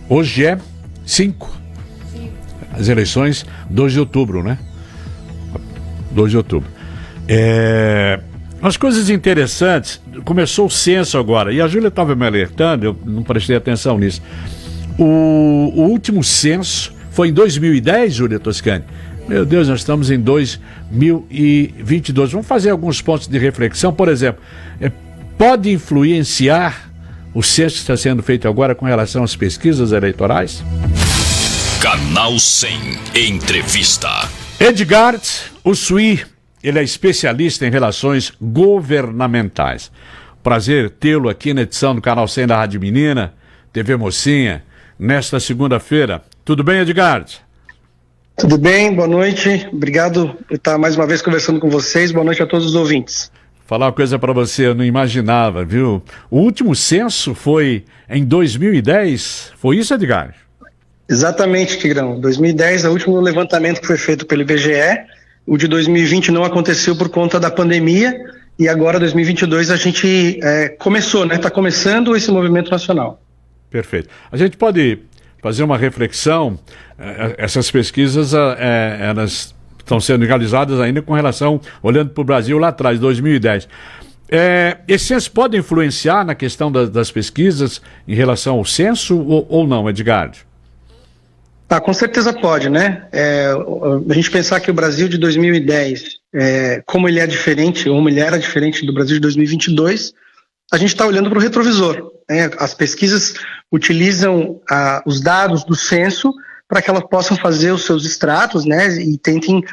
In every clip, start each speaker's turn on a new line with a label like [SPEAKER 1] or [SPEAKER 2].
[SPEAKER 1] Hoje é 5. As eleições, 2 de outubro, né? 2 de outubro. Umas coisas interessantes. Começou o censo agora, e a Júlia estava me alertando, eu não prestei atenção nisso. O último censo foi em 2010, Júlia Toscani. Meu Deus, nós estamos em 2022. Vamos fazer alguns pontos de reflexão. Por exemplo, pode influenciar o censo que está sendo feito agora com relação às pesquisas eleitorais?
[SPEAKER 2] Canal 100 Entrevista.
[SPEAKER 1] Edgar Ussuí, ele é especialista em relações governamentais. Prazer tê-lo aqui na edição do Canal 100 da Rádio Menina, TV Mocinha, nesta segunda-feira. Tudo bem, Edgar?
[SPEAKER 3] Tudo bem, boa noite. Obrigado por estar mais uma vez conversando com vocês. Boa noite a todos os ouvintes.
[SPEAKER 1] Falar uma coisa para você, eu não imaginava, viu? O último censo foi em 2010, foi isso, Edgar?
[SPEAKER 3] Exatamente, Tigrão. 2010 é o último levantamento que foi feito pelo IBGE. O de 2020 não aconteceu por conta da pandemia e agora 2022 a gente começou, né? Está começando esse movimento nacional.
[SPEAKER 1] Perfeito. A gente pode fazer uma reflexão, essas pesquisas, elas estão sendo realizadas ainda com relação, olhando para o Brasil lá atrás, 2010. Esse censo pode influenciar na questão das pesquisas em relação ao censo ou não, Edgar?
[SPEAKER 3] Com certeza pode, né? A gente pensar que o Brasil de 2010, como ele é diferente, ou ele era diferente do Brasil de 2022, a gente está olhando para o retrovisor, né? As pesquisas utilizam os dados do censo para que elas possam fazer os seus extratos, né? E tentem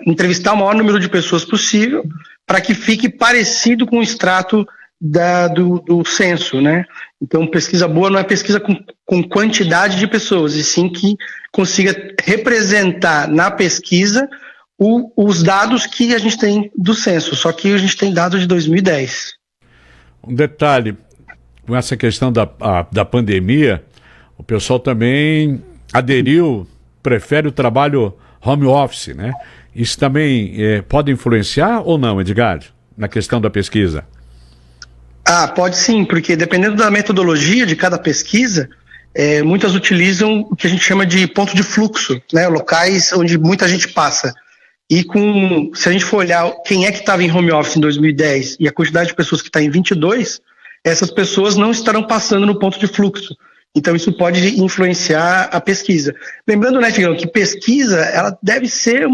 [SPEAKER 3] entrevistar o maior número de pessoas possível para que fique parecido com o extrato do censo, né? Então, pesquisa boa não é pesquisa com quantidade de pessoas, e sim que consiga representar na pesquisa os dados que a gente tem do censo, só que a gente tem dados de 2010.
[SPEAKER 1] Um detalhe, com essa questão da pandemia, o pessoal também aderiu, prefere o trabalho home office, né? Isso também pode influenciar ou não, Edgar, na questão da pesquisa?
[SPEAKER 3] Pode sim, porque dependendo da metodologia de cada pesquisa, muitas utilizam o que a gente chama de ponto de fluxo, né? Locais onde muita gente passa. E se a gente for olhar quem é que estava em home office em 2010 e a quantidade de pessoas que está em 22, essas pessoas não estarão passando no ponto de fluxo. Então isso pode influenciar a pesquisa. Lembrando, né, Tigrão, que pesquisa ela deve ser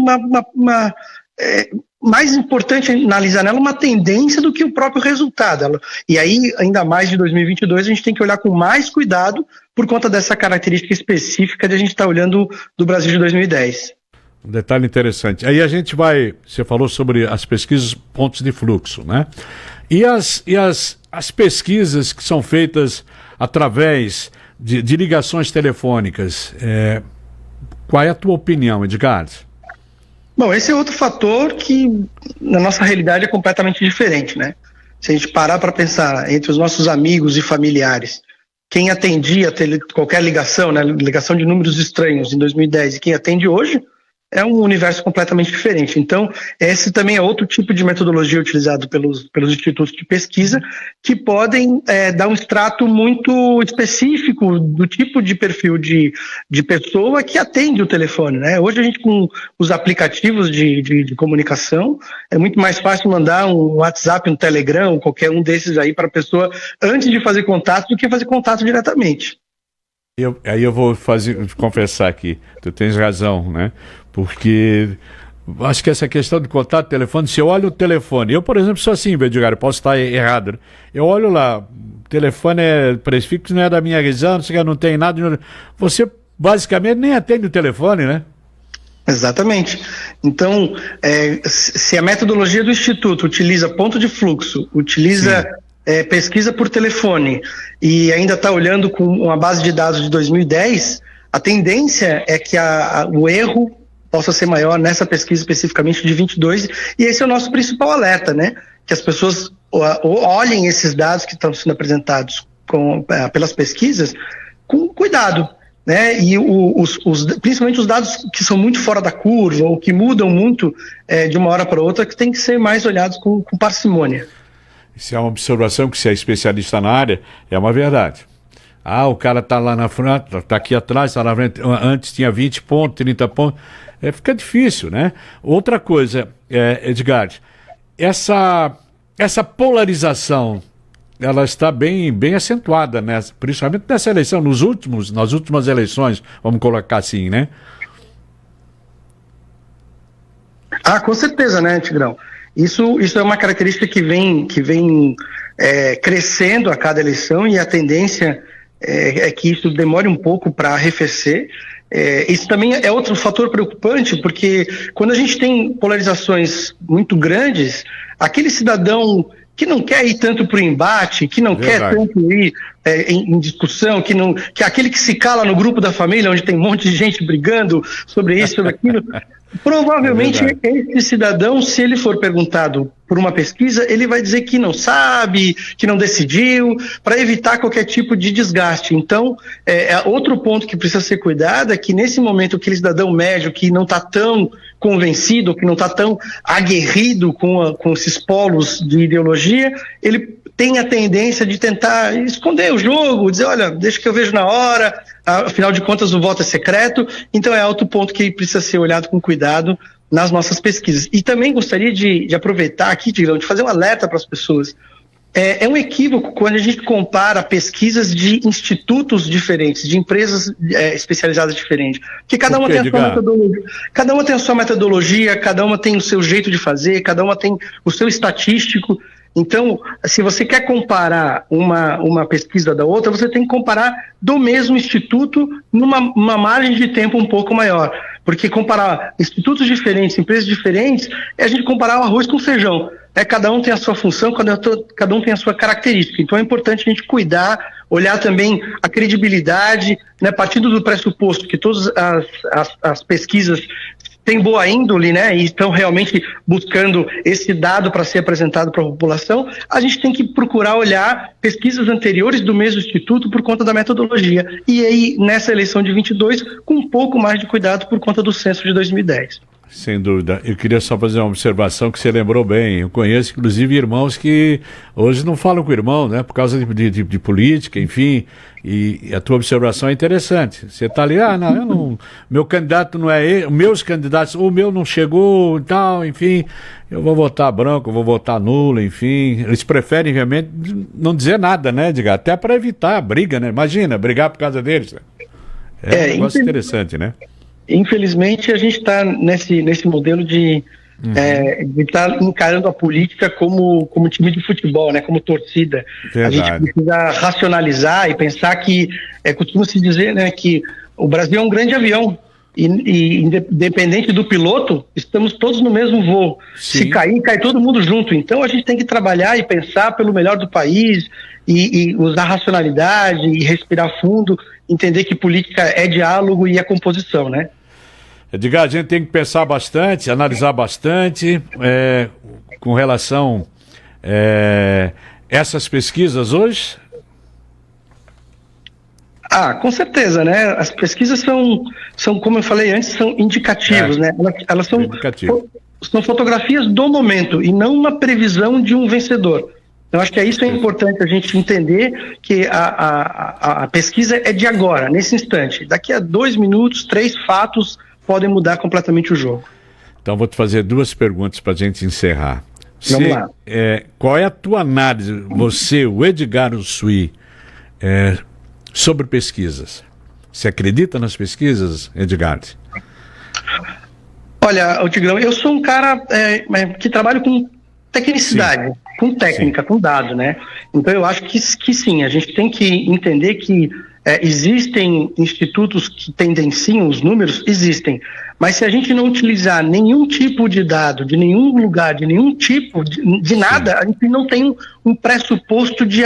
[SPEAKER 3] mais importante analisar nela uma tendência do que o próprio resultado. E aí, ainda mais de 2022, a gente tem que olhar com mais cuidado por conta dessa característica específica de a gente estar olhando do Brasil de 2010.
[SPEAKER 1] Um detalhe interessante. Aí você falou sobre as pesquisas pontos de fluxo, né? E as pesquisas que são feitas através de ligações telefônicas, qual é a tua opinião, Edgar?
[SPEAKER 3] Bom, esse é outro fator que na nossa realidade é completamente diferente, né? Se a gente parar para pensar entre os nossos amigos e familiares, quem atendia qualquer ligação, né, ligação de números estranhos em 2010 e quem atende hoje, é um universo completamente diferente. Então, esse também é outro tipo de metodologia utilizado pelos institutos de pesquisa que podem dar um extrato muito específico do tipo de perfil de pessoa que atende o telefone, né? Hoje a gente, com os aplicativos de comunicação, é muito mais fácil mandar um WhatsApp, um Telegram, qualquer um desses aí para a pessoa antes de fazer contato do que fazer contato diretamente.
[SPEAKER 1] Aí eu vou confessar aqui, tu tens razão, né? Porque acho que essa questão de contato telefone, se eu olho o telefone, eu, por exemplo, sou assim, Edgar, eu posso estar errado, né? Eu olho lá, o telefone prefixo, não é da minha região, não tem nada, você basicamente nem atende o telefone, né?
[SPEAKER 3] Exatamente. Então, se a metodologia do Instituto utiliza ponto de fluxo, utiliza pesquisa por telefone e ainda está olhando com uma base de dados de 2010, a tendência é que o erro possa ser maior nessa pesquisa especificamente de 22, e esse é o nosso principal alerta, né? Que as pessoas olhem esses dados que estão sendo apresentados pelas pesquisas com cuidado, né? E principalmente os dados que são muito fora da curva ou que mudam muito de uma hora para outra, que tem que ser mais olhados com parcimônia.
[SPEAKER 1] Se é uma observação que você é especialista na área, é uma verdade. O cara tá lá na frente, tá aqui atrás, tá na frente, antes tinha 20 pontos, 30 pontos. Fica difícil, né? Outra coisa, Edgar, essa polarização, ela está bem acentuada, né? Principalmente nessa eleição, nas últimas eleições, vamos colocar assim, né?
[SPEAKER 3] Com certeza, né, Tigrão? Isso é uma característica que vem crescendo a cada eleição, e a tendência é que isso demore um pouco para arrefecer. Isso também é outro fator preocupante, porque quando a gente tem polarizações muito grandes, aquele cidadão que não quer ir tanto para o embate, que não quer tanto ir em discussão, que é aquele que se cala no grupo da família, onde tem um monte de gente brigando sobre isso, sobre aquilo, provavelmente esse cidadão, se ele for perguntado por uma pesquisa, ele vai dizer que não sabe, que não decidiu, para evitar qualquer tipo de desgaste. Então, outro ponto que precisa ser cuidado é que nesse momento aquele cidadão médio que não está tão convencido, que não está tão aguerrido com esses polos de ideologia, ele tem a tendência de tentar esconder o jogo, dizer, olha, deixa que eu vejo na hora, afinal de contas o voto é secreto. Então é outro ponto que precisa ser olhado com cuidado nas nossas pesquisas. E também gostaria de aproveitar aqui, de fazer um alerta para as pessoas. É um equívoco quando a gente compara pesquisas de institutos diferentes, de empresas especializadas diferentes. Porque cada uma tem a sua metodologia, cada uma tem a sua metodologia, cada uma tem o seu jeito de fazer, cada uma tem o seu estatístico. Então, se você quer comparar uma pesquisa da outra, você tem que comparar do mesmo instituto numa margem de tempo um pouco maior. Porque comparar institutos diferentes, empresas diferentes, é a gente comparar o arroz com o feijão. Cada um tem a sua função, cada um tem a sua característica. Então é importante a gente cuidar, olhar também a credibilidade, né, partindo do pressuposto que todas as pesquisas têm boa índole, né, e estão realmente buscando esse dado para ser apresentado para a população. A gente tem que procurar olhar pesquisas anteriores do mesmo instituto por conta da metodologia. E aí, nessa eleição de 22, com um pouco mais de cuidado por conta do censo de 2010.
[SPEAKER 1] Sem dúvida. Eu queria só fazer uma observação que você lembrou bem. Eu conheço, inclusive, irmãos que hoje não falam com o irmão, né? Por causa de política, enfim. E a tua observação é interessante. Você está ali, não, eu não... Meu candidato não é ele, meus candidatos, o meu não chegou e tal, enfim. Eu vou votar branco, eu vou votar nulo, enfim. Eles preferem realmente não dizer nada, né, Edgar? Até para evitar a briga, né? Imagina, brigar por causa deles. É um negócio interessante, né?
[SPEAKER 3] Infelizmente, a gente está nesse modelo de estar encarando a política como time de futebol, né, como torcida. Verdade. A gente precisa racionalizar e pensar que, costuma-se dizer, né, que o Brasil é um grande avião e independente do piloto, estamos todos no mesmo voo. Sim. Se cair, cai todo mundo junto. Então a gente tem que trabalhar e pensar pelo melhor do país e usar racionalidade e respirar fundo, entender que política é diálogo e é composição, né?
[SPEAKER 1] Edgar, a gente tem que pensar bastante, analisar bastante com relação a essas pesquisas hoje?
[SPEAKER 3] Com certeza, né? As pesquisas são, como eu falei antes, são indicativos, né? Elas são fotografias do momento e não uma previsão de um vencedor. Eu acho que isso é importante a gente entender, que a pesquisa é de agora, nesse instante. Daqui a 2 minutos, 3 fatos podem mudar completamente o jogo.
[SPEAKER 1] Então vou te fazer 2 perguntas para a gente encerrar.
[SPEAKER 3] Vamos lá.
[SPEAKER 1] Qual é a tua análise, você, o Edgar Ussuí, sobre pesquisas? Você acredita nas pesquisas, Edgar?
[SPEAKER 3] Olha, Tigrão, eu sou um cara que trabalho com tecnicidade. Sim. Com técnica, sim, com dado, né? Então eu acho que sim, a gente tem que entender que existem institutos que tendenciam os números, existem, mas se a gente não utilizar nenhum tipo de dado, de nenhum lugar, de nenhum tipo de nada, a gente não tem um pressuposto de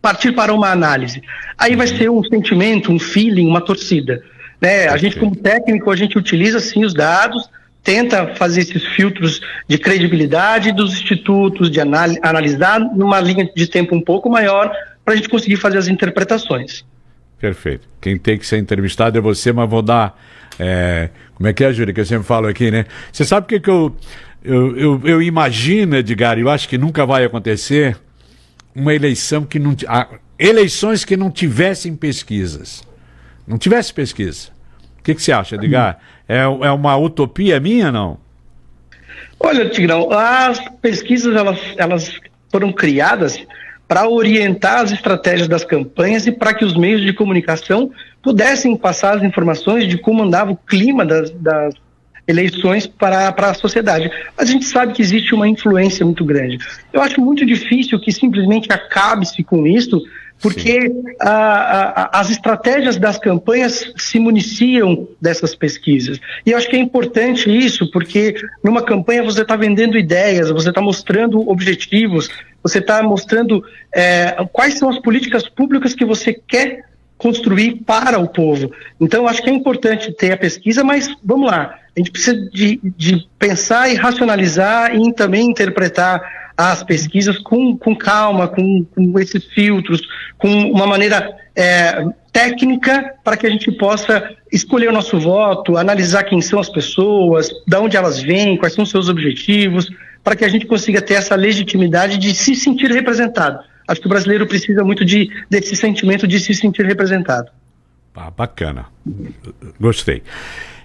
[SPEAKER 3] partir para uma análise. Aí vai ser um sentimento, um feeling, uma torcida, né? A gente, como técnico, a gente utiliza sim os dados, tenta fazer esses filtros de credibilidade dos institutos, de analisar numa linha de tempo um pouco maior, para a gente conseguir fazer as interpretações. Perfeito.
[SPEAKER 1] Quem tem que ser entrevistado é você, mas vou dar... como é que é, Júlia, que eu sempre falo aqui, né? Você sabe o que eu imagino, Edgar, eu acho que nunca vai acontecer, uma eleição que não... eleições que não tivessem pesquisas. Não tivesse pesquisa. O que você acha, Edgar? É uma utopia minha, não?
[SPEAKER 3] Olha, Tigrão, as pesquisas elas foram criadas para orientar as estratégias das campanhas e para que os meios de comunicação pudessem passar as informações de como andava o clima das eleições para a sociedade. Mas a gente sabe que existe uma influência muito grande. Eu acho muito difícil que simplesmente acabe-se com isso, porque as estratégias das campanhas se municiam dessas pesquisas. E eu acho que é importante isso, porque numa campanha você está vendendo ideias, você está mostrando objetivos, você está mostrando quais são as políticas públicas que você quer construir para o povo. Então, eu acho que é importante ter a pesquisa, mas vamos lá, a gente precisa de pensar e racionalizar e também interpretar as pesquisas com calma, com esses filtros, com uma maneira técnica para que a gente possa escolher o nosso voto, analisar quem são as pessoas, de onde elas vêm, quais são os seus objetivos, para que a gente consiga ter essa legitimidade de se sentir representado. Acho que o brasileiro precisa muito desse sentimento de se sentir representado.
[SPEAKER 1] Bacana. Gostei.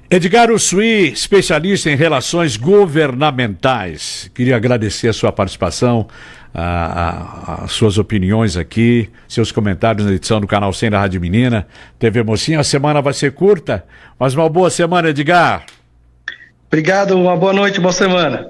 [SPEAKER 1] Edgar Ussuí, especialista em relações governamentais. Queria agradecer a sua participação, as suas opiniões aqui, seus comentários na edição do Canal 100 da Rádio Menina, TV Mocinha. A semana vai ser curta, mas uma boa semana, Edgar.
[SPEAKER 3] Obrigado, uma boa noite, boa semana.